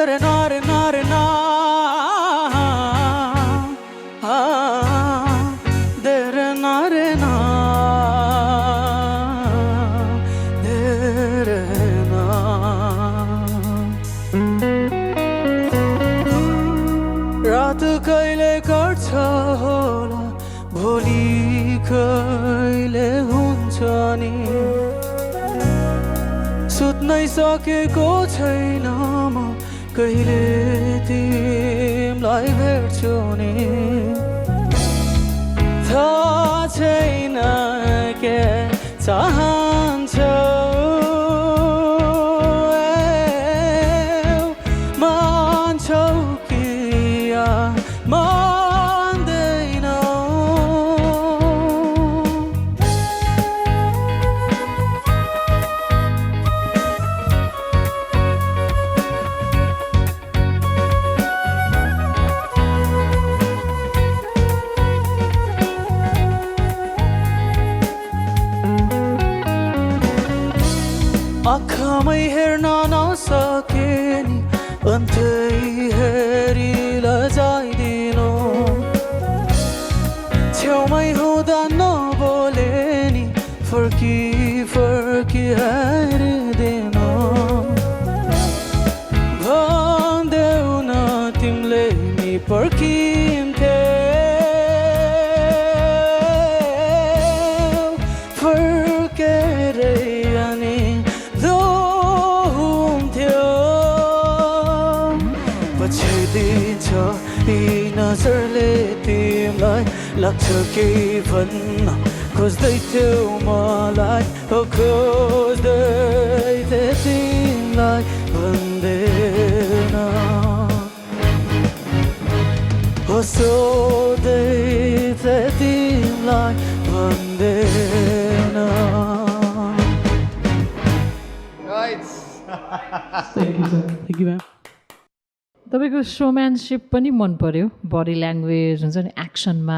रे ना रे ना रे ना दे रे ना रे ना दे रे ना रात कहिले कर्छ होला भोलि कहिले हुन्छ नि सुत्नै सकेको छैन म कहिले तिमीलाई भेट्छु नि थाहा छैन के चाहन्छौ मान्छौ कि मान्दैनौ आँखामै हेर्न नसके नि अन्तै हेरी लजाइदिनु छेउमै हुँदा नबोले नि फर्की फर्की हेरिदिनु भन्देऊ न तिमीले नि पर्खिन्थे फर्केरै अनि पछिदिन्छ यी नजरले तिमीलाई लाग्छ कि भन्न खोज्दै थियौ मलाई हो खोज्दै थिए तिमीलाई भन्दैन हो सोध्दै थिए तिमीलाई भन्दैन Thank you, sir. Thank you, ma'am. तपाईँको सोम्यानसिप पनि मन पर्यो बडी ल्याङ्ग्वेज हुन्छ नि एक्सनमा